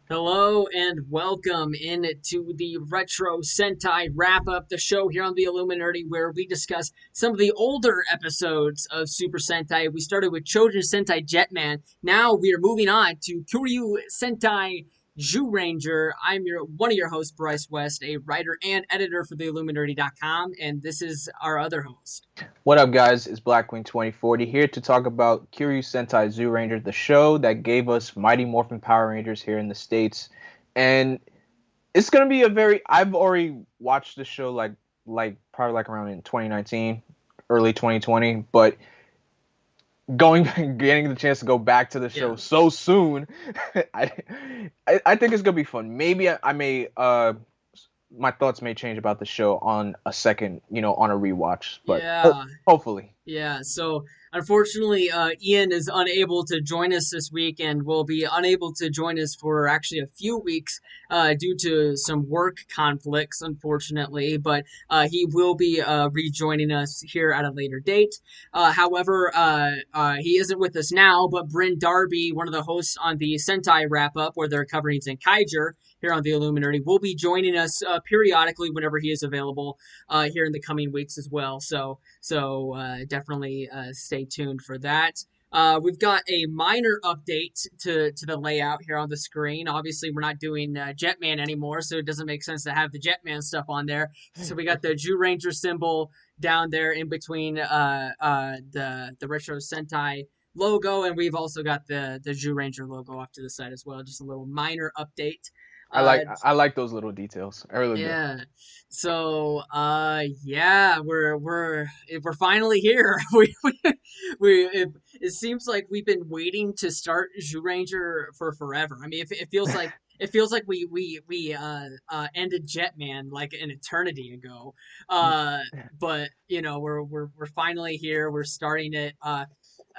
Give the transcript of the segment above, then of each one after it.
Hello and welcome into the Retro Sentai Wrap Up, the show here on the Illuminerdi, where we discuss some of the older episodes of Super Sentai. We started with Children Sentai Jetman. Now we are moving on to Kyōryū Sentai Zyuranger. I'm one of your hosts, Bryce West, a writer and editor for the Illuminerdi.com, and this is our other host. What up, guys? It's Blackwing 2040 here to talk about Kyōryū Sentai Zyuranger, the show that gave us Mighty Morphin Power Rangers here in the States. And it's gonna be a very I've already watched the show like probably like around in 2019, early 2020, but getting the chance to go back to the show so soon, I I think it's gonna be fun. Maybe I may my thoughts may change about the show on a second, on a rewatch, but hopefully. Yeah, so unfortunately, Ian is unable to join us this week and will be unable to join us for actually a few weeks due to some work conflicts, unfortunately. But he will be rejoining us here at a later date. However, he isn't with us now, but Bryn Darby, one of the hosts on the Sentai Wrap Up, where they're covering Zenkaiger here on the Illuminati, will be joining us periodically whenever he is available here in the coming weeks as well. So definitely stay tuned for that. We've got a minor update to the layout here on the screen. Obviously, we're not doing Jetman anymore, so it doesn't make sense to have the Jetman stuff on there. So we got the Zyuranger symbol down there in between the Retro Sentai logo, and we've also got the Zyuranger logo off to the side as well. Just a little minor update. I like those little details. I really do. Yeah. So, yeah, we're finally here. It seems like we've been waiting to start Zyuranger for forever. I mean, it feels like we ended Jetman like an eternity ago. But we're finally here. We're starting it.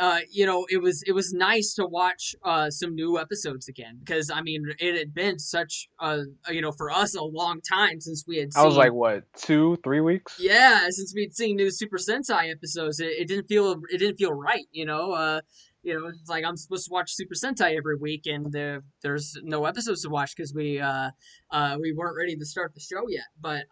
It was nice to watch some new episodes again because I mean it had been such for us a long time since we had I was like, seen what, 2, 3 weeks? since we'd seen new Super Sentai episodes. It didn't feel right, it's like I'm supposed to watch Super Sentai every week and there's no episodes to watch because we weren't ready to start the show yet. But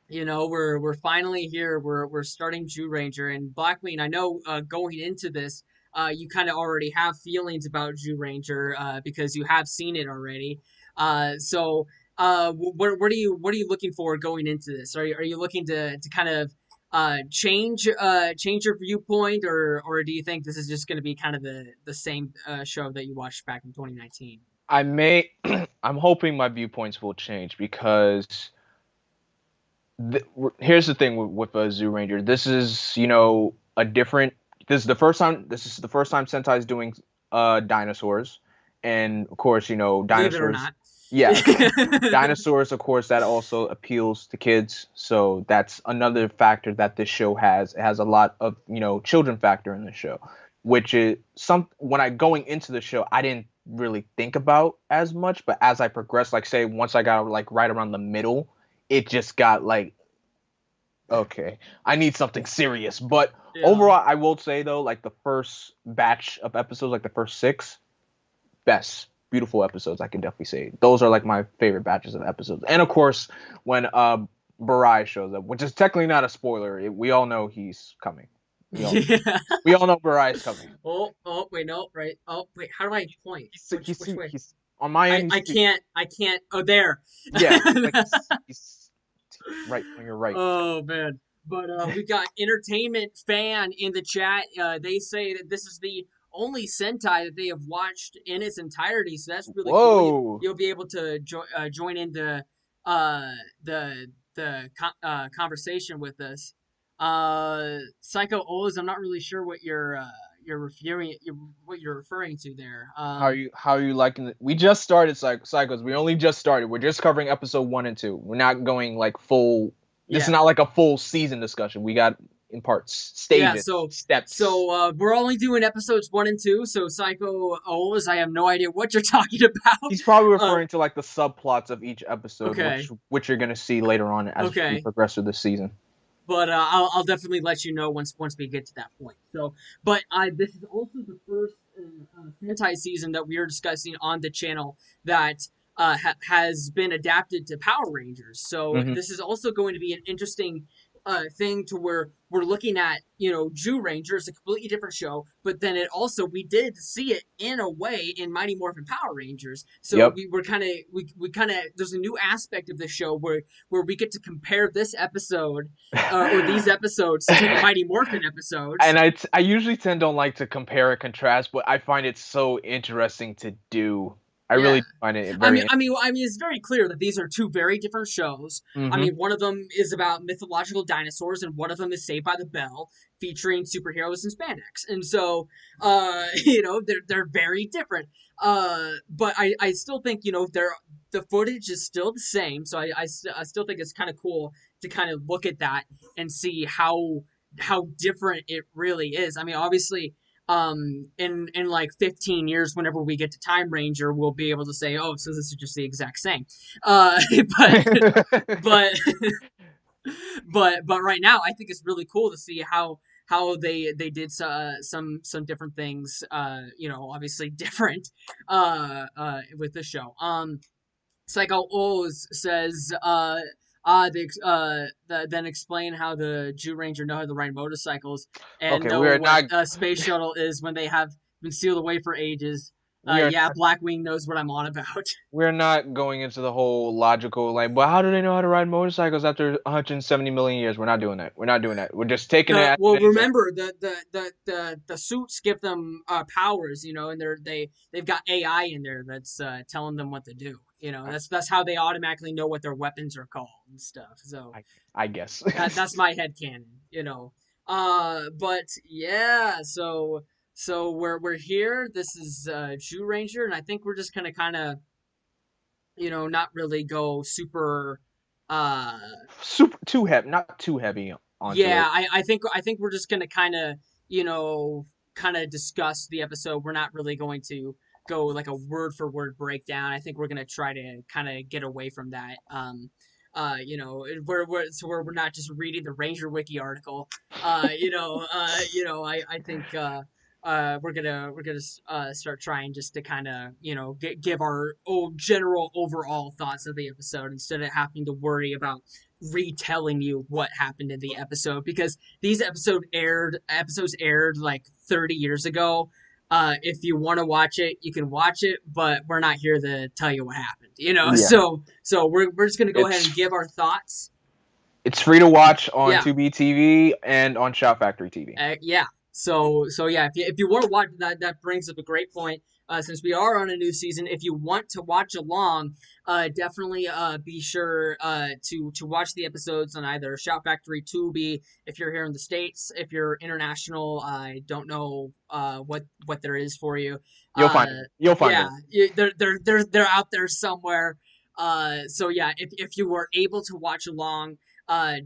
we're finally here. We're starting Zyuranger and Blackwing. I know going into this, you kind of already have feelings about Zyuranger because you have seen it already. What are you looking for going into this? Are you looking to kind of change your viewpoint, or do you think this is just going to be kind of the same show that you watched back in 2019? I may. I'm hoping my viewpoints will change because here's the thing with Zyuranger. This is a different. This is the first time. This is the first time Sentai is doing dinosaurs, and of course Believe it or dinosaurs. not. Yeah, dinosaurs. Of course, that also appeals to kids. So that's another factor that this show has. It has a lot of children factor in the show, which is some when I going into the show I didn't really think about as much, but as I progressed, like say once I got like right around the middle, it just got like okay, I need something serious. But Yeah. overall, I will say though, like the first batch of episodes, like the first six, best, beautiful episodes. I can definitely say those are like my favorite batches of episodes. And of course, when Bryce shows up, which is technically not a spoiler, we all know he's coming. We all, Yeah. we all know Bryce coming. Oh, wait, no, right. Oh, wait, how do I point? Which way? He's on my I, end. I can't, I can't. Oh, there. Yeah, like he's right on your right. Oh, man. But we got Entertainment Fan in the chat. They say that this is the only Sentai that they have watched in its entirety, so that's really cool. Whoa. You'll be able to join into uh, the conversation with us. Psycho Oz, I'm not really sure what you're referring to there. How are you liking it? We just started Psychos. We only just started. We're just covering episode 1 and 2. We're not going like full. This is Yeah. not like a full season discussion. We got in parts, Yeah, stages, so steps. we're only doing episodes 1 and 2. So Psycho Oz, I have no idea what you're talking about. He's probably Uh, referring to like the subplots of each episode, okay, which you're gonna see later on as we okay. progress through the season. But I'll definitely let you know once we get to that point. So, but this is also the first Sentai season that we are discussing on the channel that has been adapted to Power Rangers. So Hmm. this is also going to be an interesting thing to where we're looking at, Zyuranger is a completely different show, but then it also we did see it in a way in Mighty Morphin Power Rangers. So Yep. we were kind of we kind of there's a new aspect of the show where we get to compare this episode or these episodes to the Mighty Morphin episodes. And I usually don't like to compare and contrast, but I find it so interesting to do. I Yeah. really find it I very mean, I interesting. mean, I mean, it's very clear that these are two very different shows. I Hmm. mean, one of them is about mythological dinosaurs, and one of them is Saved by the Bell, featuring superheroes in spandex. And so, they're very different. But I still think the footage is still the same. So I still think it's kind of cool to kind of look at that and see how different it really is. I mean, obviously in like 15 years, whenever we get to Time Ranger, we'll be able to say, oh, so this is just the exact same. uh but but but right now I think it's really cool to see how they did some different things, obviously different with the show. Psycho Oz says, then explain how the Jew Ranger know how to ride motorcycles and Okay, we know are what not a space shuttle is when they have been sealed away for ages. we are Yeah, not Blackwing knows what I'm on about. we're not going into the whole logical like, well, how do they know how to ride motorcycles after 170 million years? We're not doing that. We're not doing that. We're just taking it The as well, it is. And remember the suits give them powers, and they've got AI in there that's telling them what to do. I, That's how they automatically know what their weapons are called and stuff. So I guess. that's my head canon. But yeah, so we're here. This is Jew Ranger, and I think we're just gonna kind of not really go super. Uh, Super too heavy, not too heavy onto yeah, it. I think we're just gonna you know kind of discuss the episode. We're not really going to go like a word for word breakdown. I think we're gonna try to kind of get away from that. Where we're not just reading the Ranger Wiki article. I think we're gonna start trying just to kind of give our general overall thoughts of the episode instead of having to worry about retelling you what happened in the episode, because these episodes aired like 30 years ago. If you want to watch it, you can watch it, but we're not here to tell you what happened, Yeah, so we're just gonna go ahead and it's give our thoughts. it's free to watch on Yeah. 2B TV and on Shout Factory TV. Yeah. So yeah, if you want to watch that, that brings up a great point. Since we are on a new season, if you want to watch along, definitely be sure to watch the episodes on either Shout Factory, Tubi. If you're here in the States, if you're international, I don't know what there is for you. You'll Uh, find it. You'll find yeah, it. they're out there somewhere. So yeah, if you were able to watch along,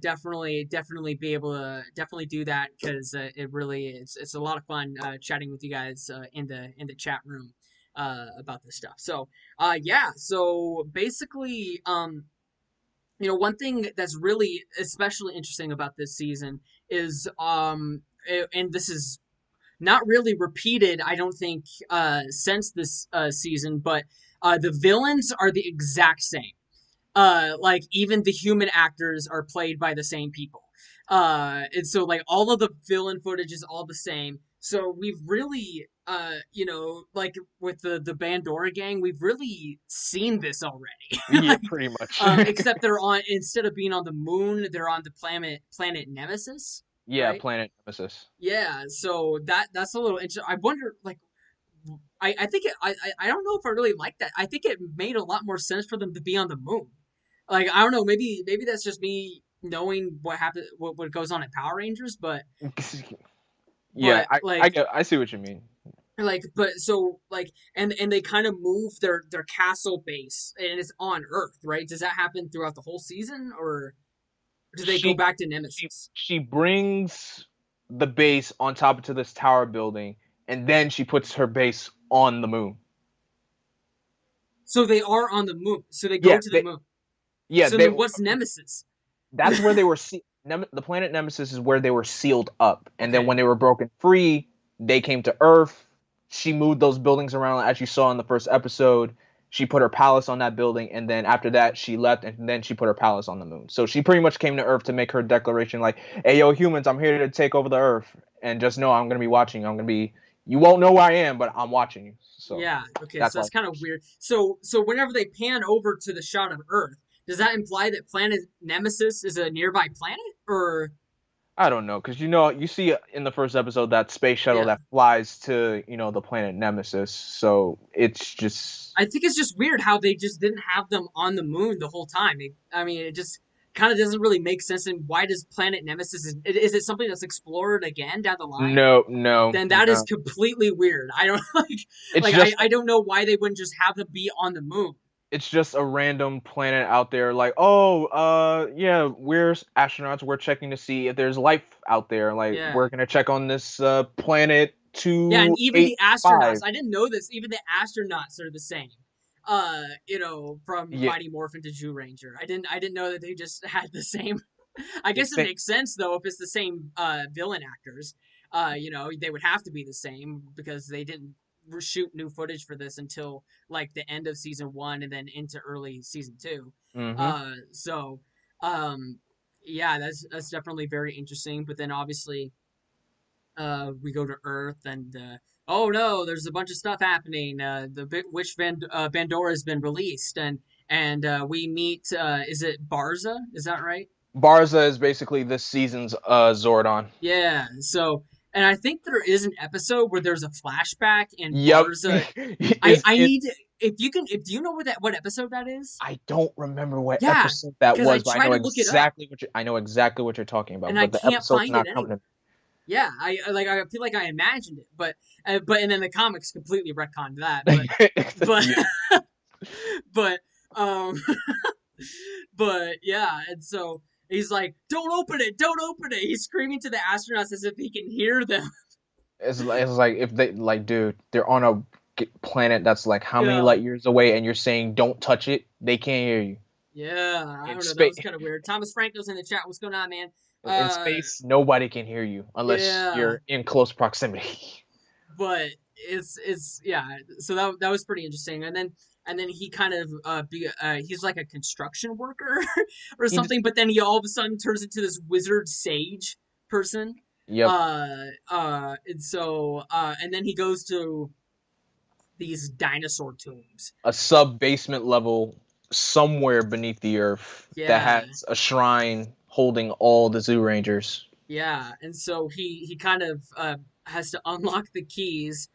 definitely be able to definitely do that, because it really it's a lot of fun chatting with you guys in the chat room about this stuff. So yeah, so basically, one thing that's really especially interesting about this season is and this is not really repeated, I don't think, since this season, but the villains are the exact same. Like even the human actors are played by the same people. And so like all of the villain footage is all the same. So we've really like with the Bandora gang, we've really seen this already. Yeah, Like pretty much. except they're on, instead of being on the moon, they're on the planet Nemesis, Yeah, right? Planet Nemesis. Yeah, so that's a little interesting. I wonder, like, I think I don't know if I really like that. I think it made a lot more sense for them to be on the moon. Like, I don't know, maybe that's just me knowing what happened, what goes on in Power Rangers, but Yeah, but like I see what you mean. but so like and they kind of move their castle base, and it's on Earth, right? Does that happen throughout the whole season, or do they go She back to she Nemesis? she brings the base on top of this tower building, and then she puts her base on the moon. So they are on the moon. So they go Yeah, to the moon. yeah, So they then what's Nemesis? that's where they were the planet Nemesis is where they were sealed up, and then Okay. when they were broken free, they came to Earth, she moved those buildings around as you saw in the first episode. She put her palace on that building, and then after that, she left, and then she put her palace on the moon. So she pretty much came to Earth to make her declaration, like, "Hey, yo, humans, I'm here to take over the Earth, and just know I'm gonna be watching. I'm gonna be. You won't know where I am, but I'm watching you." So Yeah. Okay. that's So why. that's kind of weird. So whenever they pan over to the shot of Earth, does that imply that planet Nemesis is a nearby planet, or I don't know, because you see in the first episode that space shuttle yeah? that flies to the planet Nemesis. So it's just I think it's just weird how they just didn't have them on the moon the whole time. I mean, it just kind of doesn't really make sense. And why does planet Nemesis is it something that's explored again down the line? no, no, Then that is no. completely weird. I don't It's like just I don't know why they wouldn't just have them be on the moon. it's just a random planet out there. Like, oh, yeah, we're astronauts. We're checking to see if there's life out there. Like, Yeah. we're gonna check on this planet Yeah, and two even eight the astronauts, five. I didn't know this, even the astronauts are the same. From Yeah, Mighty Morphin to Zyuranger. I didn't know that they just had the same. I the guess it same. makes sense though if it's the same villain actors. They would have to be the same because they didn't shoot new footage for this until like the end of season 1 and then into early season 2. Mm-hmm. So um yeah, that's definitely very interesting, but then obviously we go to Earth and oh no, there's a bunch of stuff happening. The Witch Bandora has been released, and we meet. Is it Barza? Is that right? Barza is basically this season's Zordon. Yeah. So, and I think there is an episode where there's a flashback and Yep, Barza. I is I it? need if you can if do you know what episode that is? I don't remember what Yeah, episode that because I was, but tried to look it up I know exactly what you're talking about. and I But the can't episode's find it not coming anywhere. to. Yeah, I feel like I imagined it, but and then the comics completely retconned that, but Yeah. but um but yeah, and so he's like, don't open it, don't open it. He's screaming to the astronauts as if he can hear them. It's like if they like, dude, they're on a planet that's like how many Yeah. light years away, and you're saying don't touch it. They can't hear you Yeah, I in don't know. That space. was kind of weird. Thomas Franco's in the chat. What's going on, man? In Uh, space, nobody can hear you unless yeah, you're in close proximity. but it's yeah. So that was pretty interesting. And then he kind of he's like a construction worker or He just something. But then he all of a sudden turns into this wizard sage person. Yep, And so and then he goes to these dinosaur tombs. a sub basement level somewhere beneath the earth that Yeah, has a shrine holding all the zoo rangers. yeah. And so he kind of has to unlock the keys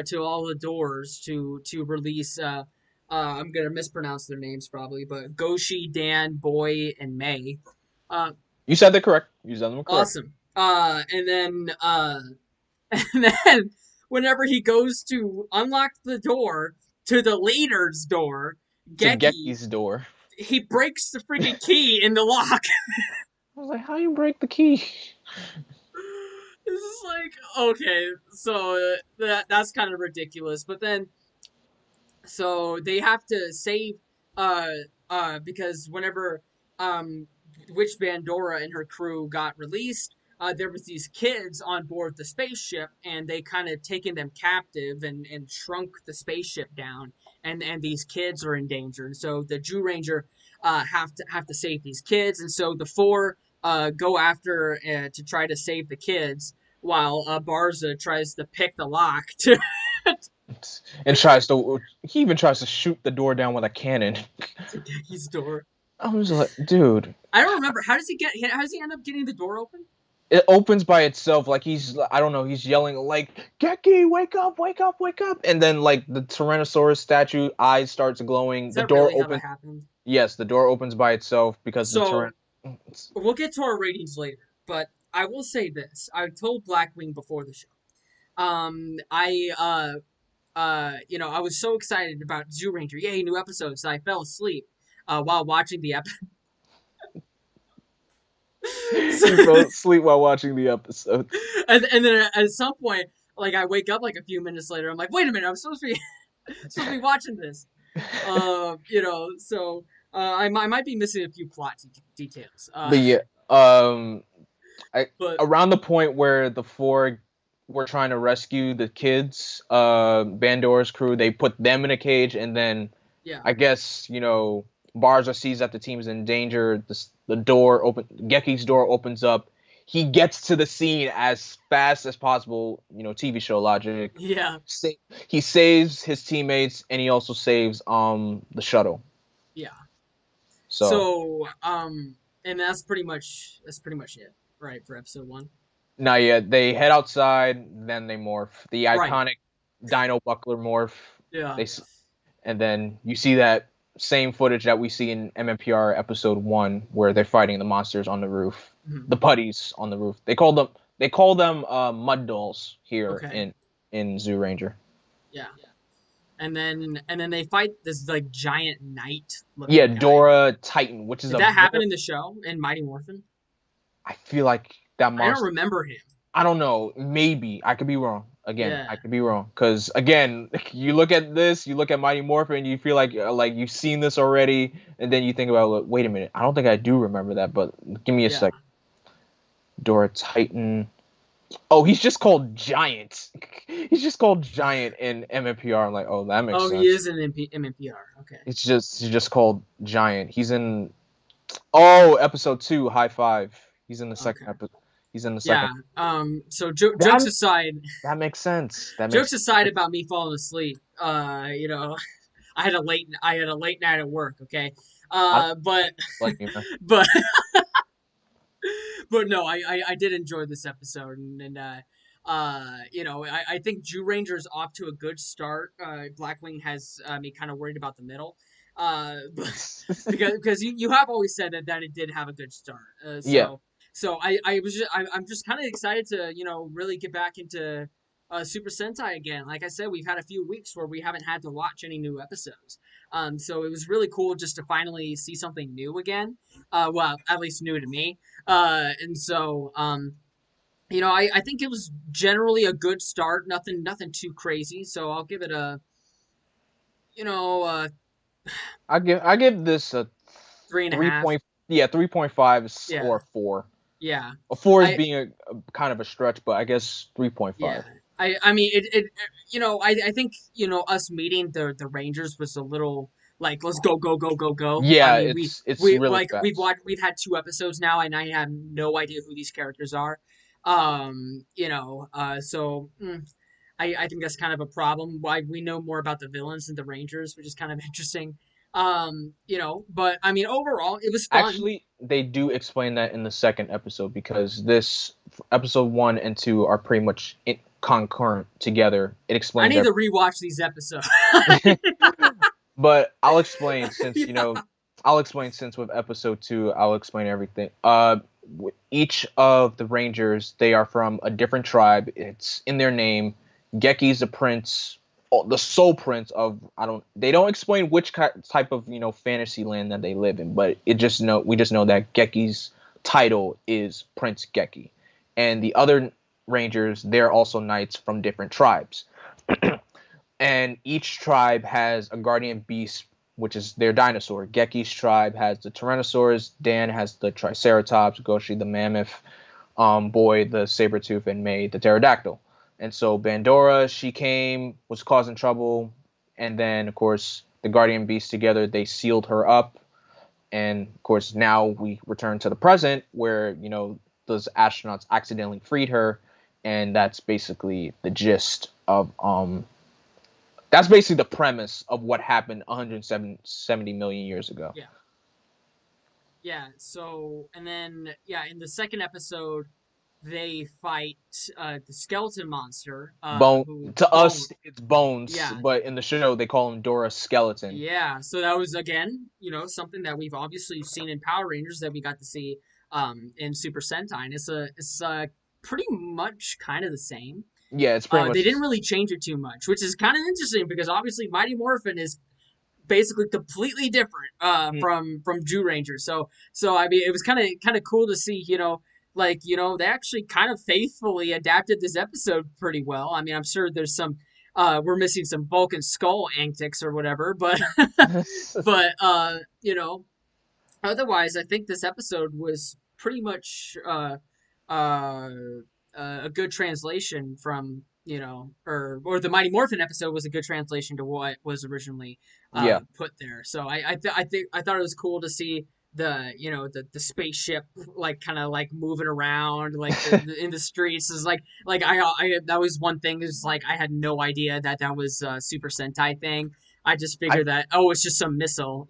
to all the doors to release. I'm gonna mispronounce their names probably, but Goshi, Dan, Boy, and May. Uh, You said that correct. You said them correct. awesome. And then and then whenever he goes to unlock the door to the leader's door, To Geki, Geki's door. he breaks the freaking key in the lock. I was like, how you break the key? This is like okay, so that's kind of ridiculous. But then, so they have to save, uh, because whenever Witch Bandora and her crew got released, there was these kids on board the spaceship, and they kind of taken them captive and shrunk the spaceship down, and these kids are in danger, and so the Jew Ranger have to save these kids, and so the four go after to try to save the kids, while Barza tries to pick the lock to And he even tries to shoot the door down with a cannon. to Geki's door. I was like, dude. I don't remember. How does he end up getting the door open? It opens by itself, like I don't know, he's yelling like, Geki, wake up, wake up, wake up. And then like the Tyrannosaurus statue eyes starts glowing. Is The that door really how that opens. happened? Yes, the door opens by itself because the So Tyrann. we'll get to our ratings later, but I will say this: I told Blackwing before the show. I was so excited about Zyuranger. Yay, new episodes! I fell asleep while watching the episode. He fell asleep while watching the episode. And then at some point, like I wake up like a few minutes later, I'm like, wait a minute, I'm supposed to be supposed to be watching this. So I might be missing a few plot details. But yeah, But around the point where the four were trying to rescue the kids, Bandora's crew. They put them in a cage, and then Yeah. I guess Barza sees that the team's in danger. The door open, Geki's door opens up. He gets to the scene as fast as possible. TV show logic. Yeah. Sa- he saves his teammates, and he also saves the shuttle. Yeah. So So, and that's pretty much it, right, for episode 1. not yet. They head outside, then they morph. The Right. iconic Dino Buckler morph. Yeah. They and then you see that same footage that we see in MMPR episode 1, where they're fighting the monsters on the roof, Mhm. the putties on the roof. They call them mud dolls here Okay. in Zyuranger. Yeah. And then they fight this like giant knight Yeah, looking guy. Dora Titan, which is Did that happen in the show in Mighty Morphin? I feel like that I don't monster. remember him. I don't know. Maybe I could be wrong. Again, Yeah. I could be wrong. Because again, you look at this, you look at Mighty Morphin, you feel like you've seen this already, and then you think about, wait a minute, I don't think I do remember that. But give me a Yeah. sec. Dora Titan. Oh, he's just called Giant. He's just called Giant in MMPR. I'm like, oh, that makes Oh, sense. he is in MMPR. Okay. He's just called Giant. He's in episode 2, High Five. He's in the second Okay. episode. He's in the Yeah. second. So jokes aside, That makes sense. jokes aside about me falling asleep. I had a late night at work. Okay. I don't But blame you, man. but but no, I did enjoy this episode, I think Zyuranger's off to a good start. Blackwing has me kind of worried about the middle, but because you have always said that it did have a good start. Yeah. So I'm just kind of excited to really get back into Super Sentai again. Like I said, we've had a few weeks where we haven't had to watch any new episodes. So it was really cool just to finally see something new again. Well, at least new to me. And so, I think it was generally a good start. Nothing too crazy. So I'll give it a, you know, uh, I give this a three and a three half. point. Yeah, 3.5 Yeah, or 4. yeah. A 4 is I being a kind of a stretch, but I guess Yeah. 3.5. I mean I think us meeting the Rangers was a little like let's go go go go go. I Yeah, mean it's we really like fast. we've had 2 episodes now and I have no idea who these characters are. So I think that's kind of a problem. Why we know more about the villains than the Rangers, which is kind of interesting. But I mean overall it was fun. Actually, they do explain that in the second episode, because this episode 1 and 2 are pretty much concurrent together. It I explains need to everything. rewatch these episodes. But I'll explain since Yeah. with episode 2, I'll explain everything. Each of the Rangers, they are from a different tribe. It's in their name. Geki's the prince, the sole prince of, I don't. They don't explain which type of fantasy land that they live in, but we just know that Geki's title is Prince Geki, and the other Rangers, they're also knights from different tribes. And each tribe has a guardian beast, which is their dinosaur. Geki's tribe has the Tyrannosaurus, Dan has the Triceratops, Goshi the mammoth, Boy the saber-tooth, and May the pterodactyl. And so Bandora, she came, was causing trouble, and then of course the guardian beasts together, they sealed her up. And of course now we return to the present, where those astronauts accidentally freed her, and that's basically the gist of that's basically the premise of what happened 170 million years ago. Yeah. Yeah, so and then in the second episode they fight the skeleton monster Bone who to Bone. us, it's Bones, Yeah. but in the show they call him Dora Skeleton. Yeah, so that was again, something that we've obviously seen in Power Rangers that we got to see in Super Sentai. And it's pretty much kind of the same. Yeah, it's pretty They much. didn't really change it too much, which is kind of interesting because obviously Mighty Morphin is basically completely different from Zyuranger. So I mean it was kind of cool to see, they actually kind of faithfully adapted this episode pretty well. I mean, I'm sure there's some we're missing some Vulcan skull antics or whatever, but but otherwise I think this episode was pretty much uh a good translation from, or the Mighty Morphin episode was a good translation to what was originally Yeah. put there. So I thought it was cool to see the spaceship like kind of like moving around like in the streets is like I that was one thing is like I had no idea that that was a Super Sentai thing. I just I figured that, oh, it's just some missile,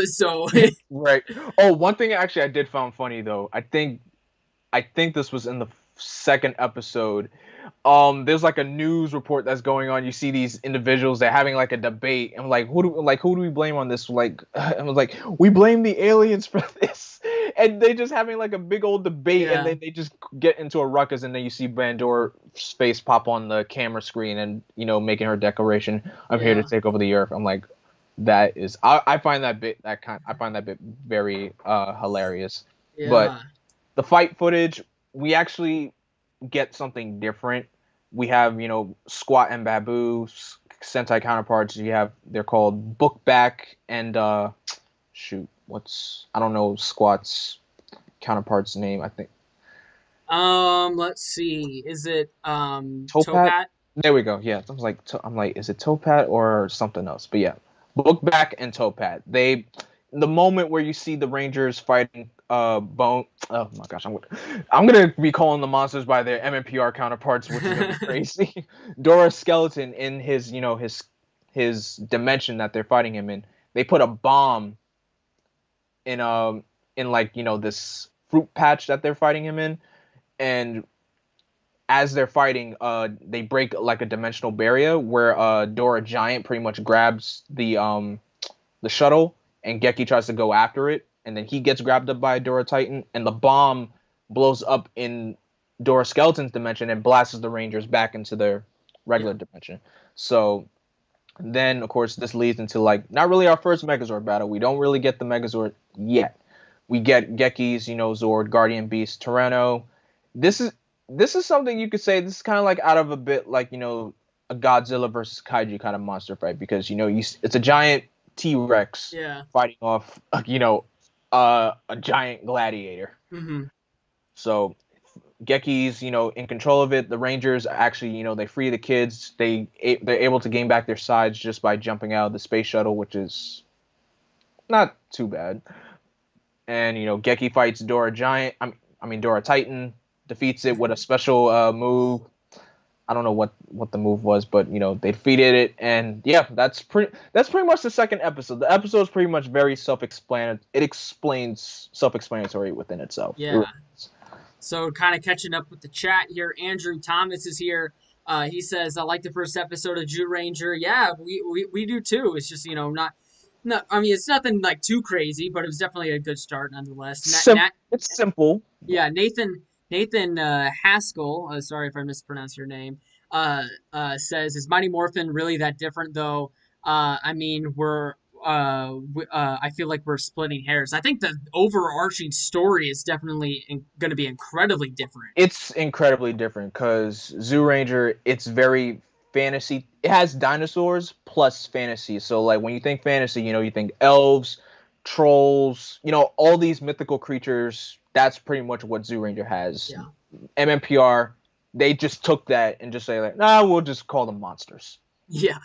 so right. Oh, one thing actually I did found funny though. I think this was in the second episode. There's like a news report that's going on. You see these individuals, they're having like a debate, and like who do we blame on this? Like I was like, we blame the aliens for this, and they just having like a big old debate, and yeah, then they just get into a ruckus, and then you see Bandora's face pop on the camera screen, and making her declaration, "I'm here to yeah, take over the earth." I'm like, that is, I find I find that bit very hilarious, but yeah, the fight footage, we actually get something different. We have, Squat and Babu Sentai counterparts. They're called Bookback and shoot, I don't know Squat's counterpart's name. I think let's see, is it Topat. Topat? There we go. Yeah, I'm like, is it Topat or something else? But yeah, Bookback and Topat. The moment where you see the Rangers fighting Bone. Oh my gosh, I'm gonna be calling the monsters by their MMPR counterparts, which is gonna be crazy. Dora Skeleton in his his dimension that they're fighting him in. They put a bomb in like this fruit patch that they're fighting him in, and as they're fighting, they break like a dimensional barrier where Dora Giant pretty much grabs the shuttle, and Geki tries to go after it, and then he gets grabbed up by Dora Titan, and the bomb blows up in Dora Skeleton's dimension and blasts the Rangers back into their Yeah, regular dimension. So then, of course, this leads into like not really our first Megazord battle. We don't really get the Megazord yet. We get Geki's, Zord, Guardian Beast, Tyranno. This is this is something you could say this is kind of like out of a bit like a Godzilla versus Kaiju kind of monster fight, because it's a giant T-Rex yeah. fighting off a giant gladiator. Hmm. So Geki's in control of it. The Rangers actually they free the kids. They're able to gain back their sides just by jumping out of the space shuttle, which is not too bad. And Geki fights Dora Giant. I mean Dora Titan, defeats it with a special move. I don't know what the move was, but they defeated it, and yeah, that's pretty much the second episode. The episode is pretty much very self-explanatory. It explains self-explanatory within itself. Yeah. So kind of catching up with the chat here. Andrew Thomas is here. He says, I like the first episode of Zyuranger. Yeah, we do too. It's just, not, I mean, it's nothing like too crazy, but it was definitely a good start nonetheless. It's simple. Yeah, Nathan Haskell. Sorry if I mispronounced your name. Says, is Mighty Morphin really that different though? I mean, I feel like we're splitting hairs. I think the overarching story is definitely going to be incredibly different. It's incredibly different because Zyuranger, it's very fantasy. It has dinosaurs plus fantasy. So like when you think fantasy, you think elves, trolls, all these mythical creatures. That's pretty much what Zyuranger has. Yeah. MMPR, they just took that and just say like, nah, we'll just call them monsters. Yeah.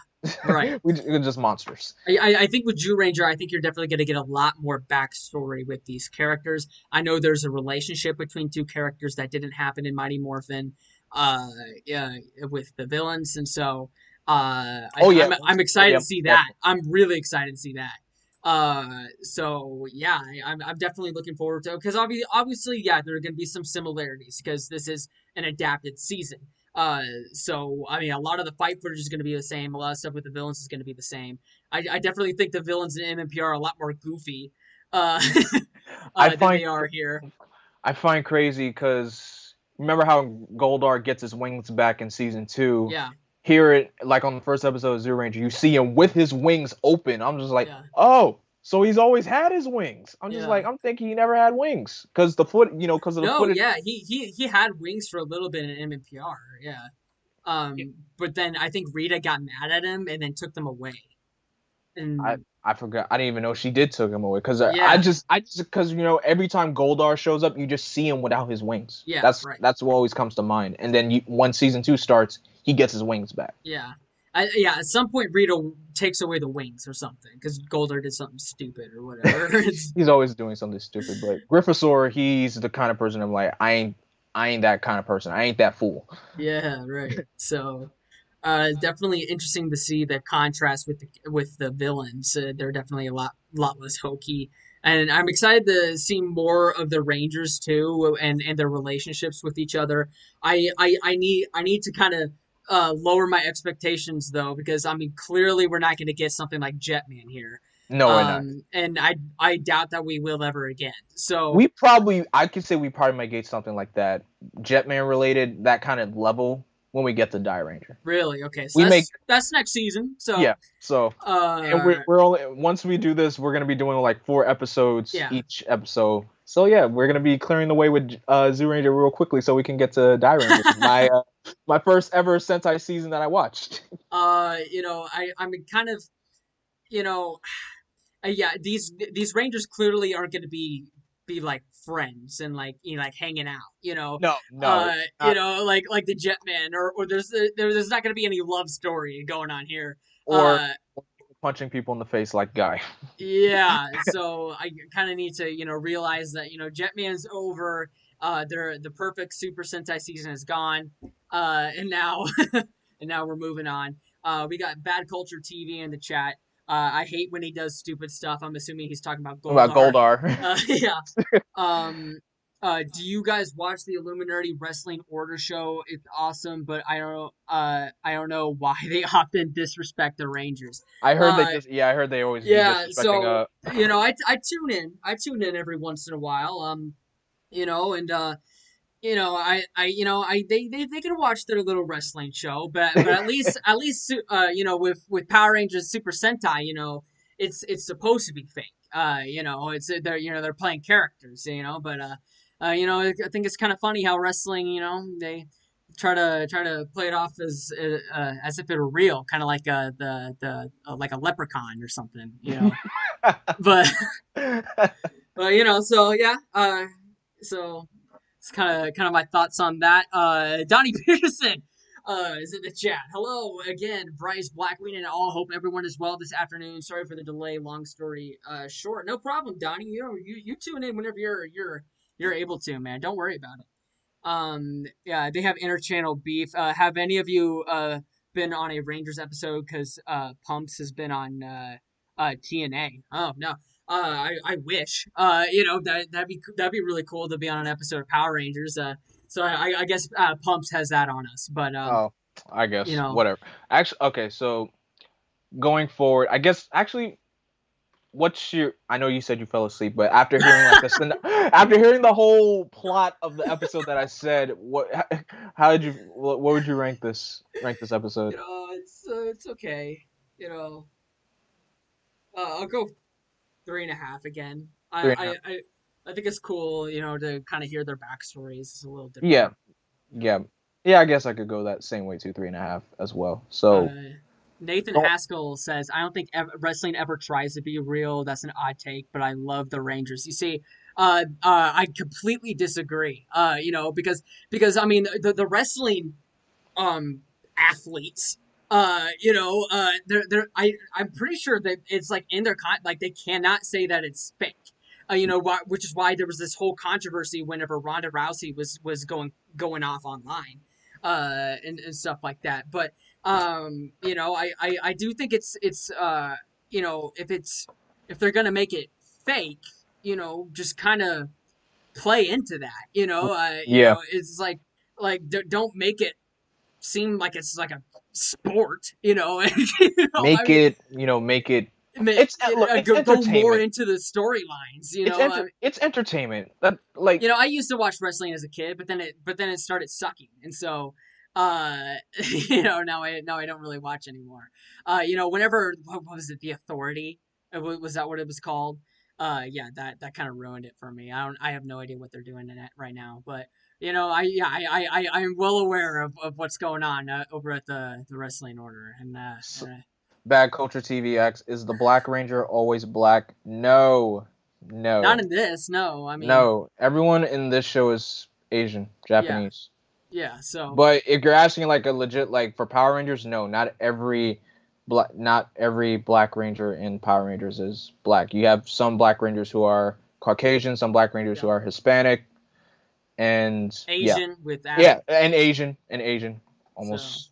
Right. We're just monsters. I think with Zyuranger, I think you're definitely going to get a lot more backstory with these characters. I know there's a relationship between two characters that didn't happen in Mighty Morphin, uh, yeah, with the villains, and so Oh yeah, I'm oh excited yeah, to see that. definitely. I'm really excited to see that. So yeah, I'm definitely looking forward to it because obviously, yeah, there are going to be some similarities because this is an adapted season. So I mean, a lot of the fight footage is going to be the same. A lot of stuff with the villains is going to be the same. I definitely think the villains in MMPR are a lot more goofy, uh, I than find they are here. I find crazy because remember how Goldar gets his wings back in season two? Yeah, Here, like on the first episode of Zyuranger, you see him with his wings open. I'm just like, yeah, oh, so he's always had his wings. yeah. I'm thinking he never had wings because because of the No, footage. yeah, he had wings for a little bit in MMPR. Yeah. But then I think Rita got mad at him and then took them away. I And I forgot. I didn't even know she did took him away because Yeah, because every time Goldar shows up, you just see him without his wings. yeah, right. That's what always comes to mind. And then when season 2 starts, he gets his wings back. Yeah. Yeah, at some point Rito takes away the wings or something because Goldar did something stupid or whatever. It's He's always doing something stupid. But Gryffosaur, he's the kind of person I'm like, I ain't that kind of person. I ain't that fool. yeah, right. So, definitely interesting to see the contrast with the villains. They're definitely a lot less hokey, and I'm excited to see more of the Rangers too, and their relationships with each other. I need to kind of lower my expectations though, because I mean clearly we're not going to get something like Jetman here, No, we're not. and I doubt that we will ever again. So I could say we probably might get something like that, Jetman related, that kind of level when we get to Die Ranger. really, okay, so We make that's next season. So Yeah. So, and uh, we're only once we do this, we're gonna be doing like 4 episodes yeah. each episode. So yeah, we're gonna be clearing the way with Zyuranger real quickly so we can get to Die Ranger, my first ever Sentai season that I watched. I'm kind of, you know, yeah, these Rangers clearly aren't going to be like friends and like like hanging out, No, no, like the Jetman or there's not going to be any love story going on here. or Uh, punching people in the face like Guy. yeah, so I kind of need to realize that Jetman's over. The perfect Super Sentai season is gone, and now and now we're moving on. We got Bad Culture TV in the chat. I hate when he does stupid stuff. I'm assuming he's talking about About Goldar. Goldar. Yeah. Um, do you guys watch the Illuminerdi Wrestling Order show? It's awesome, but I don't know why they often disrespect the Rangers. Uh, I heard they always be yeah, disrespecting so I tune in. I tune in every once in a while. And they can watch their little wrestling show, but at least with Power Rangers Super Sentai, it's supposed to be fake. It's they're playing characters, but I think it's kind of funny how wrestling, they try to play it off as if it were real, kind of like the like a leprechaun or something, but but so yeah, so it's kind of my thoughts on that. Donnie Peterson is in the chat. Hello again, Bryce, Blackwing, and all. Hope everyone is well this afternoon. Sorry for the delay. Long story short. No problem, Donnie. You tune in whenever you're able to, man. Don't worry about it. Yeah, they have interchannel beef. Have any of you been on a Rangers episode? Because Pumps has been on TNA. Oh no. I wish. That'd be really cool to be on an episode of Power Rangers. So I guess Pumps has that on us, but Oh, I you guess know, whatever. Actually, okay, so going forward, I guess actually what's your I know you said you fell asleep, but after hearing after hearing the whole plot of the episode that I said, how did you what would you rank this episode? it's okay. You know, I'll go 3.5 again. Three and a half. I think it's cool, to kind of hear their backstories. It's a little Yeah, different. yeah. Yeah, I guess I could go that same way too, 3.5 as well. So Uh, Nathan go Haskell says, "I don't think wrestling ever tries to be real. That's an odd take, but I love the Rangers." You see, I completely disagree. Because I mean the wrestling um athletes, I'm pretty sure that it's like in their like they cannot say that it's fake. Which is why there was this whole controversy whenever Ronda Rousey was going off online, and stuff like that. But I do think if they're gonna make it fake, just kind of play into that. yeah, It's like don't make it seem like it's like a sport. I make mean, it, make it look, it's go more entertainment. into the storylines. It's entertainment. That like I used to watch wrestling as a kid, but then it started sucking, and so now I don't really watch anymore. Whenever what was it, The Authority? Was that what it was called? Yeah, that kind of ruined it for me. I have no idea what they're doing in it right now, but I'm well aware of what's going on over at the wrestling order, and Bad Culture TVX, is the Black Ranger always black? No. Not No. in this. No, I mean, No. Everyone in this show is Asian, yeah, Japanese. yeah. So But if you're asking like a legit like for Power Rangers, no, not every Black Ranger in Power Rangers is black. You have some Black Rangers who are Caucasian, some Black Rangers yeah, who are Hispanic, and yeah, Asian with yeah, Adam. and Asian, So almost.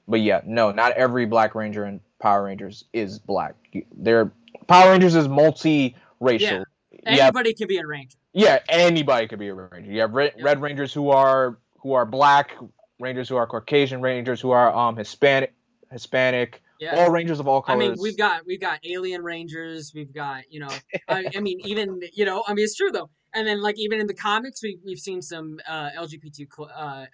But yeah, no, not every Black Ranger in Power Rangers is black. They're Power Rangers is yeah, multi-racial. Yeah, anybody can be a ranger. yeah, anybody could be a ranger. You have Yep. red rangers who are black, rangers who are Caucasian, rangers who are Hispanic, Yeah. all rangers of all I mean, we've colors. got alien rangers. We've got I mean, even I mean, it's true though. And then like even in the comics, we've seen some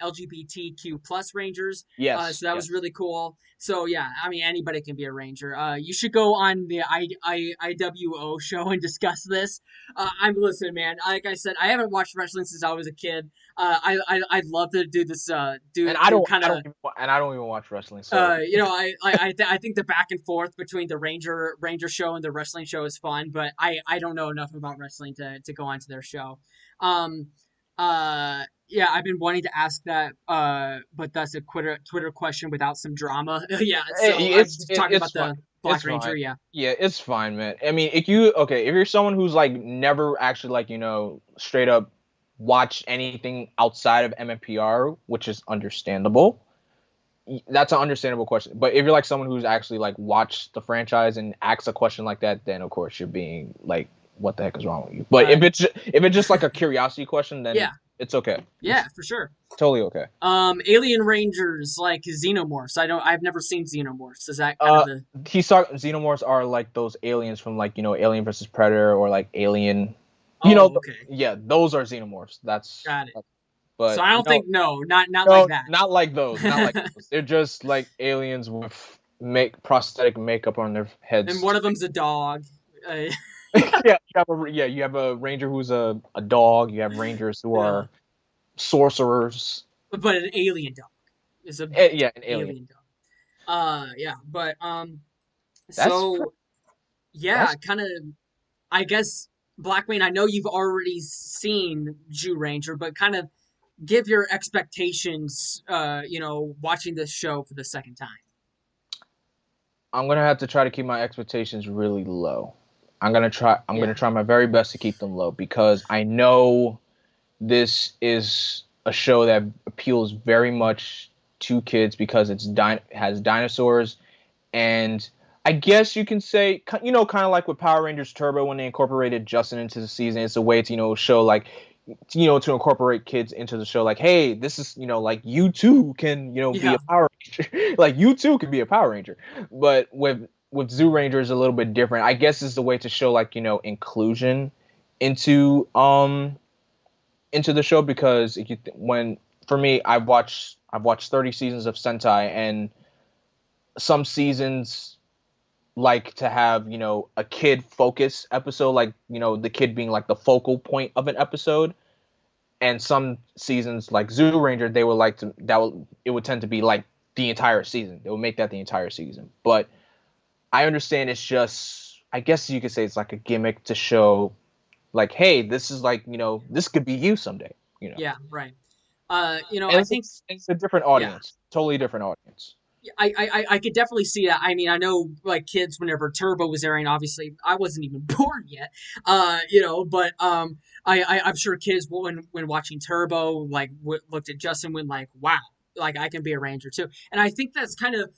LGBTQ plus rangers. Yes, So that was yes. really cool. So yeah, I mean, anybody can be a ranger. You should go on the IWO show and discuss this. I'm listening, man. Like I said, I haven't watched wrestling since I was a kid. I'd love to do this. And Do kind of I don't even watch wrestling. So I think the back and forth between the Ranger show and the wrestling show is fun, but I don't know enough about wrestling to go onto their show. Um, yeah, I've been wanting to ask that, but that's a Twitter question without some drama. Yeah, so I'm talking it's about fine. the It's Black Ranger. fine. Yeah, Yeah, it's fine, man. I mean, if you're someone who's like never actually like straight up watched anything outside of MMPR, which is understandable. That's an understandable question. But if you're like someone who's actually like watched the franchise and asks a question like that, then of course you're being like, what the heck is wrong with you? But if it's just like a curiosity question, then yeah, it's okay. yeah, It's for sure. totally okay. Alien Rangers like Xenomorphs. I've never seen Xenomorphs. Is that kind of Uh, the Xenomorphs are like those aliens from like Alien versus Predator or like Alien. Oh, okay, Yeah, those are Xenomorphs. got it. So But I don't think not like no, that. not like those. Not like those. They're just like aliens with make prosthetic makeup on their And heads. one of them's a dog. Uh, You have a ranger who's a dog. You have rangers who yeah, are sorcerers. but an alien dog is a Yeah, an alien. alien dog. Yeah, but That's pr- so yeah, that's kind of. I guess Blackwing. I know you've already seen Zyuranger, but kind of give your expectations. Watching this show for the second time. I'm gonna have to try to keep my expectations really low. I'm Yeah, gonna try my very best to keep them low because I know this is a show that appeals very much to kids because has dinosaurs, and I guess you can say kind of like with Power Rangers Turbo when they incorporated Justin into the season. It's a way to show like to incorporate kids into the show, like, hey, this is like you too can be yeah, a Power Ranger. Like you too can be a Power Ranger. But with Zoo Ranger is a little bit different. I guess it's the way to show like inclusion into into the show, because if you when for me, I've watched 30 seasons of Sentai, and some seasons like to have a kid focus episode, like the kid being like the focal point of an episode. And some seasons like Zoo Ranger, they would like to it would tend to be like the entire season. They would make that the entire season. But I understand it's just, I guess you could say it's like a gimmick to show like, hey, this is like this could be you someday. yeah, right. And I think it's a different yeah. audience, totally different audience. I could definitely see that. I mean, I know like kids whenever Turbo was airing, obviously I wasn't even born yet. But I'm sure kids when watching Turbo like looked at Justin when like, wow, like I can be a ranger too. And I think that's kind of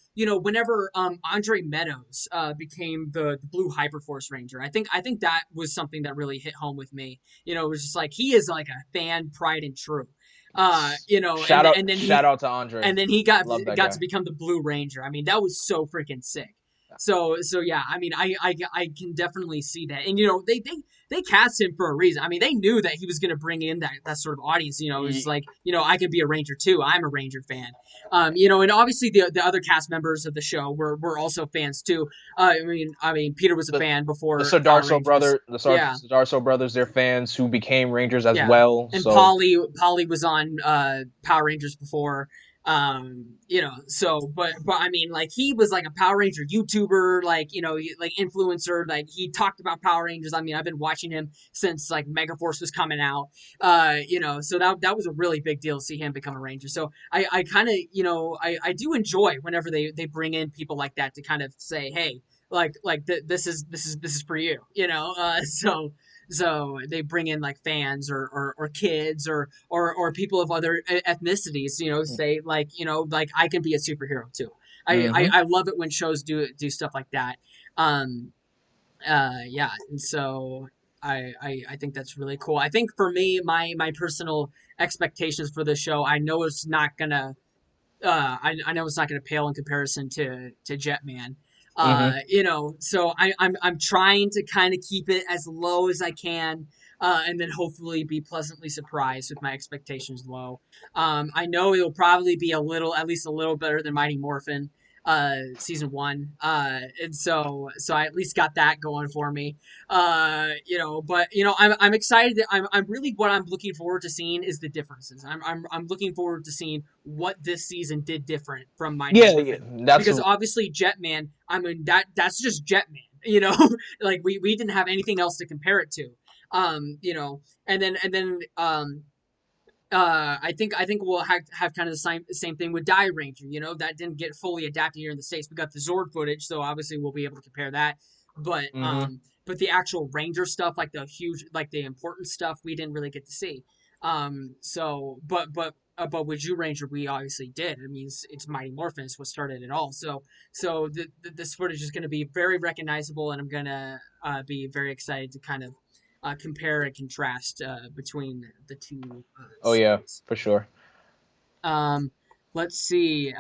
whenever Andre Meadows became the Blue Hyperforce Ranger, I think that was something that really hit home with me. It was just like he is like a fan, pride and true. And then Shout out to Andre. he got Love that to guy. become the Blue Ranger. I mean, that was so freaking sick. So yeah, I mean, I can definitely see that, and they cast him for a reason. I mean, they knew that he was going to bring in that sort of audience. It was like I can be a Ranger too. I'm a Ranger fan. And obviously the other cast members of the show were also fans too. I mean, Peter was a fan before Power Rangers. The Yeah, Sardarso brothers, they're fans who became Rangers as yeah. well. And So Polly was on Power Rangers before. But I mean, like, he was like a Power Ranger YouTuber, like, like influencer, like he talked about Power Rangers. I mean, I've been watching him since like Megaforce was coming out. So that was a really big deal to see him become a Ranger. So I kind of, I do enjoy whenever they bring in people like that to kind of say, hey, this is for you, so they bring in like fans or kids or people of other ethnicities, say like, like I can be a superhero too. Mm-hmm. I love it when shows do stuff like that. Um, yeah, and so I think that's really cool. I think for me, my personal expectations for the show, I know it's not gonna I know it's not going to pale in comparison to Jetman. Mm-hmm. So I'm trying to kind of keep it as low as I can, and then hopefully be pleasantly surprised with my expectations low. I know it'll probably be at least a little better than Mighty Morphin, season one. And so I at least got that going for me. But I'm excited. I'm really, what I'm looking forward to seeing is the differences. I'm looking forward to seeing what this season did different from Mighty Yeah, yeah. Morphin, That's because obviously Jetman. I mean, that's just Jetman. Like we didn't have anything else to compare it to. And then I think we'll have kind of the same thing with Die Ranger. That didn't get fully adapted here in the States. We got the Zord footage, so obviously we'll be able to compare that. But mm-hmm. um, but the actual Ranger stuff, like the important stuff, we didn't really get to see. But with Jew Ranger, we obviously did. I mean, it's Mighty Morphin is what started it all. So this footage is going to be very recognizable, and I'm gonna be very excited to kind of compare and contrast between the two Oh yeah, series. for sure. Um, let's see.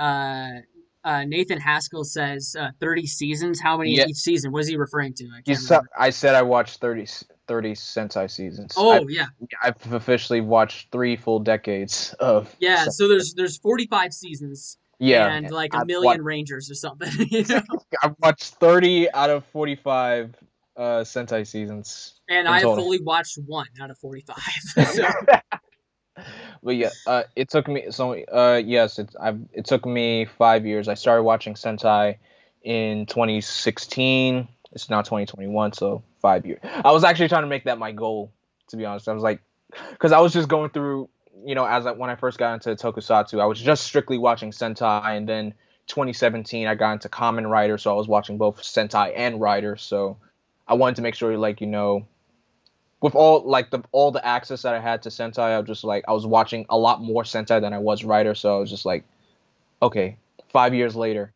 Nathan Haskell says 30 seasons. How many in Yeah, each season? What is he referring to? I can't remember. I said I watched 30 Sentai seasons. Oh yeah, I've officially watched 3 full decades of yeah. So Sentai. there's 45 seasons Yeah, and like a I've watched million Rangers or something. I've watched 30 out of 45 Sentai seasons And in I have total. fully watched one out of 45. So But yeah, it took me so yes, it took me 5 years. I started watching Sentai in 2016. It's now 2021, so 5 years. I was actually trying to make that my goal, to be honest. I was like, because I was just going through, when I first got into Tokusatsu, I was just strictly watching Sentai, and then 2017 I got into Kamen Rider, so I was watching both Sentai and Rider. So I wanted to make sure, like, with all the access that I had to Sentai, I was just like, I was watching a lot more Sentai than I was Rider, so I was just like, okay, 5 years later,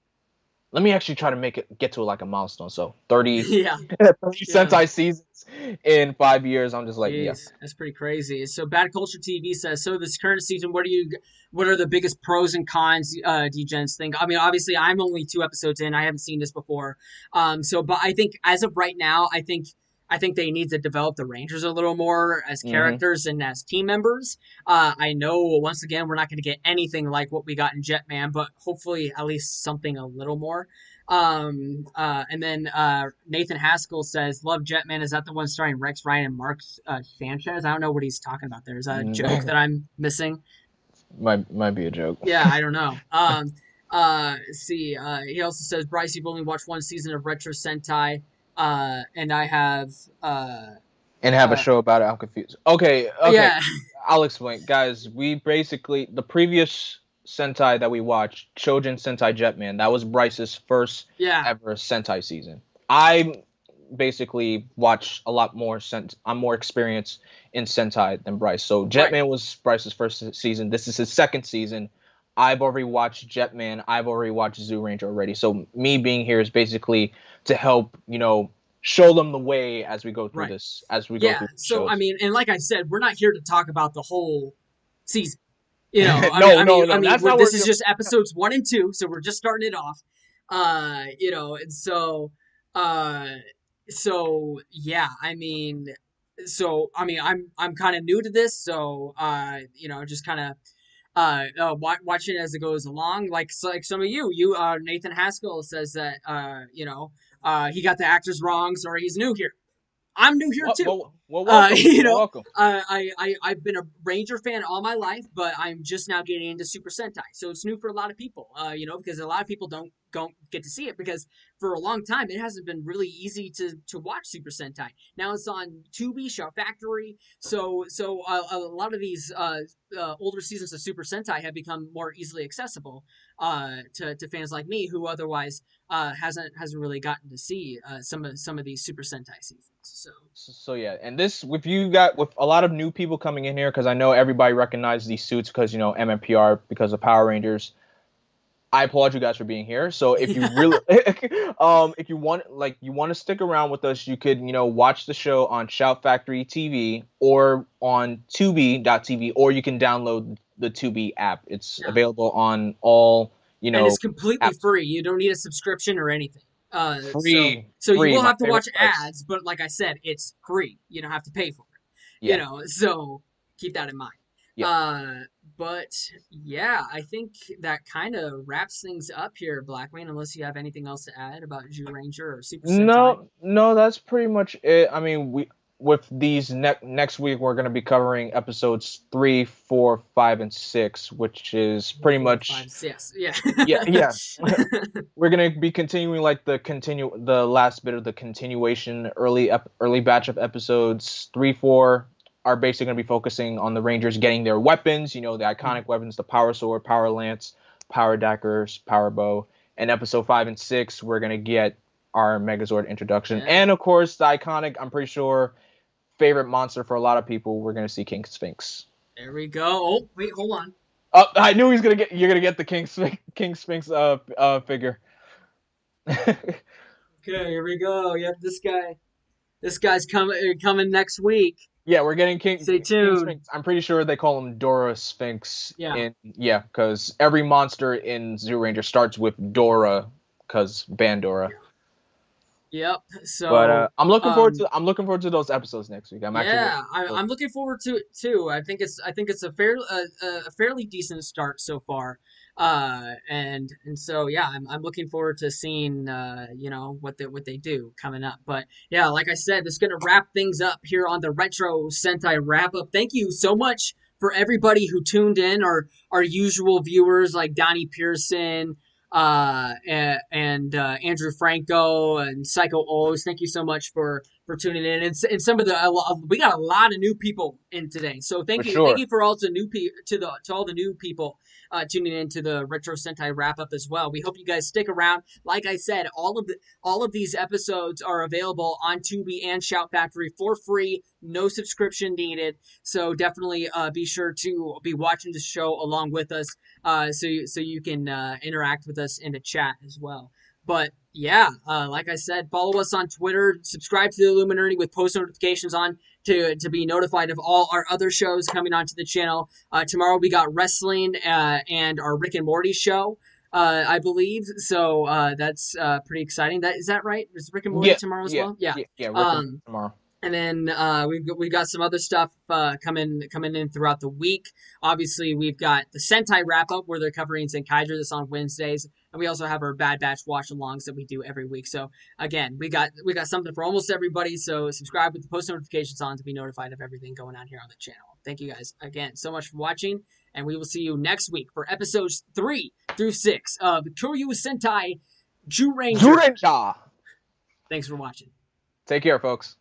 let me actually try to get to like a milestone. So 30, yeah, 30 yeah. Sentai seasons in 5 years. I'm just like, Jeez, yes. that's pretty crazy. So Bad Culture TV says, so this current season, what are the biggest pros and cons D-Gens think? I mean, obviously I'm only 2 episodes in. I haven't seen this before. But I think as of right now, I think they need to develop the Rangers a little more as Mm-hmm. characters and as team members. I know once again we're not going to get anything like what we got in Jetman, but hopefully at least something a little more. And then Nathan Haskell says, "Love Jetman. Is that the one starring Rex Ryan and Mark Sanchez?" I don't know what he's talking about there. Is that a joke that I'm missing? Might be a joke. Yeah, I don't know. See, he also says, "Bryce, you've only watched one season of Retro Sentai, and I have, And have a uh, show about it. I'm confused. Okay. yeah, I'll explain, guys. We basically the previous Sentai that we watched, Chojin Sentai Jetman. That was Bryce's first yeah, ever Sentai season. I basically watch a lot more I'm more experienced in Sentai than Bryce. So right, Jetman was Bryce's first season. This is his second season. I've already watched Jetman. I've already watched Zyuranger already. So me being here is basically to help, show them the way as we go through right, this, as we go yeah. through the So I shows. mean, and like I said, we're not here to talk about the whole season. No, no, no. That's not This where is just episodes 1 and 2, so we're just starting it off. And uh, yeah, I'm kind of new to this, so just kind of watch it as it goes along. Like some of Nathan Haskell says that he got the actors wrong, sorry, he's new here. I'm new here too. Well, welcome. You Well, know, welcome. I've been a Ranger fan all my life, but I'm just now getting into Super Sentai, so it's new for a lot of people. You know, because a lot of people don't get to see it because for a long time it hasn't been really easy to watch Super Sentai. Now it's on Tubi, Shout Factory, so a lot of these older seasons of Super Sentai have become more easily accessible to fans like me who otherwise hasn't really gotten to see some of these Super Sentai seasons. So yeah, and this with a lot of new people coming in here because I know everybody recognizes these suits because MMPR because of Power Rangers. I applaud you guys for being here. So if you really, if you want to stick around with us, you could watch the show on Shout Factory TV or on Tubi.tv, or you can download the Tubi app. It's available on all and it's completely apps. free. You don't need a subscription or anything. So you Free, will my have to favorite watch price. ads, but like I said, it's free. You don't have to pay for it. Yeah, So keep that in mind. yeah. Uh, but yeah, I think that kind of wraps things up here, Blackwing. Unless you have anything else to add about Zyuranger or Super Sentai. No, that's pretty much it. I mean, we with these next week we're going to be covering episodes 3, 4, 5, and 6, which is pretty 4, much 5, 6. Yeah. yeah. We're going to be continuing like the last bit of the continuation early batch of episodes 3, 4 are basically going to be focusing on the Rangers getting their weapons, the iconic weapons, the Power Sword, Power Lance, Power Daggers, Power Bow. And episode 5 and 6, we're going to get our Megazord introduction. Yeah. And, of course, the iconic, I'm pretty sure, favorite monster for a lot of people, we're going to see King Sphinx. There we go. Oh, wait, hold on. Oh, I knew you're going to get the King Sphinx figure. Okay, here we go. Yep, this guy's coming next week. Yeah, we're getting Stay King tuned. Sphinx. I'm pretty sure they call him Dora Sphinx Yeah. because every monster in Zyuranger starts with Dora, because Bandora. Yep. So, But I'm looking forward to those episodes next week. I'm looking forward to it too. I think it's a fairly decent start so far. And so yeah, I'm looking forward to seeing what they do coming up. But yeah, like I said, this is gonna wrap things up here on the Retro Sentai wrap up. Thank you so much for everybody who tuned in, our usual viewers like Donnie Pearson, and Andrew Franco and Psycho O's. Thank you so much for tuning in. And some of we got a lot of new people in today, so For thank sure. you for all the new to all the new people tuning in to the Retro Sentai wrap up as well. We hope you guys stick around. Like I said, all of these episodes are available on Tubi and Shout Factory for free, no subscription needed. So definitely be sure to be watching the show along with us, so you can interact with us in the chat as well. But yeah, like I said, follow us on Twitter, subscribe to the Illuminerdi with post notifications on to be notified of all our other shows coming onto the channel. Tomorrow we got wrestling and our Rick and Morty show, I believe. So that's pretty exciting. Is that right? Is Rick and Morty tomorrow as well? Yeah. Yeah. Rick and Um, tomorrow. and then we've got some other stuff coming in throughout the week. Obviously, we've got the Sentai wrap up where they're covering Zenkaiger this on Wednesdays, and we also have our Bad Batch watch alongs that we do every week. So again, we got something for almost everybody. So subscribe with the post notifications on to be notified of everything going on here on the channel. Thank you guys again so much for watching, and we will see you next week for episodes 3 through 6 of Kyōryū Sentai Zyuranger. Zyuranger. Thanks for watching. Take care, folks.